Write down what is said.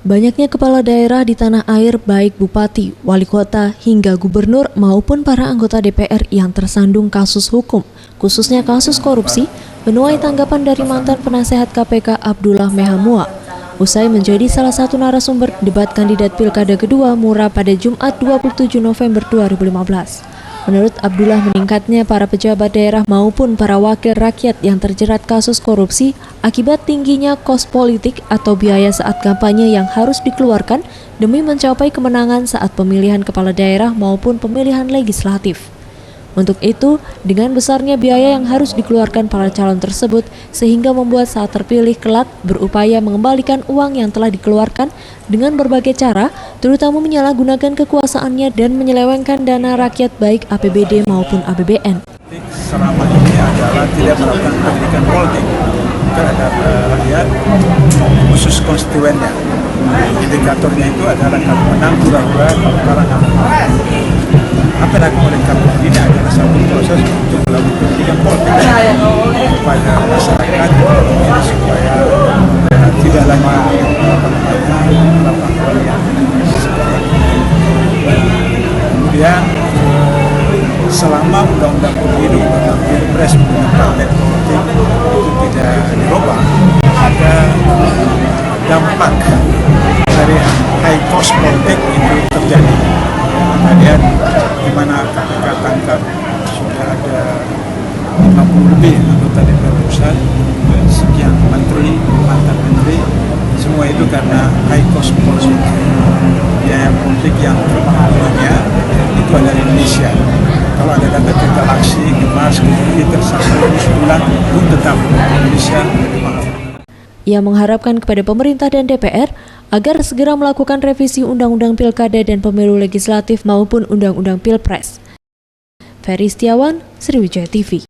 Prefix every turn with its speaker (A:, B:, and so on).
A: Banyaknya kepala daerah di tanah air, baik bupati, wali kota, hingga gubernur maupun para anggota DPR yang tersandung kasus hukum, khususnya kasus korupsi, menuai tanggapan dari mantan penasehat KPK Abdullah Mehamua. Usai menjadi salah satu narasumber debat kandidat Pilkada kedua Mura pada Jumat 27 November 2015. Menurut Abdullah, meningkatnya para pejabat daerah maupun para wakil rakyat yang terjerat kasus korupsi akibat tingginya kos politik atau biaya saat kampanye yang harus dikeluarkan demi mencapai kemenangan saat pemilihan kepala daerah maupun pemilihan legislatif. Untuk itu, dengan besarnya biaya yang harus dikeluarkan para calon tersebut, sehingga membuat saat terpilih kelak berupaya mengembalikan uang yang telah dikeluarkan dengan berbagai cara, terutama menyalahgunakan kekuasaannya dan menyelewengkan dana rakyat baik APBD maupun APBN.
B: Selama ini adalah tidak melakukan pendidikan politik terhadap rakyat, khusus konstituennya. Indikatornya itu adalah kalau menang pura-pura, kalau kalah kalah. Apa yang dilakukan oleh KPU ini adalah satu proses untuk melakukan pendidikan politik kepada masyarakat supaya tidak lagi melakukan yang seperti ini. Kemudian selama undang-undang pemilu dan pilpres partai politik itu tidak dirubah, ada dampak dari high cost politik itu terjadi. Kemudian di mana KPK tangkap sudah ada 50 lebih anggota DPR pusat, sekian menteri, mantan menteri, semua itu karena high cost politik. Biaya politik yang termahal dunia itu ada di Indonesia. Kalau ada data interaksi, kemas, kita sampai sebulan pun tetap Indonesia lebih mahal.
A: Ia mengharapkan kepada pemerintah dan DPR agar segera melakukan revisi Undang-Undang Pilkada dan Pemilu Legislatif maupun Undang-Undang Pilpres. Ferry Setiawan, Sriwijaya TV.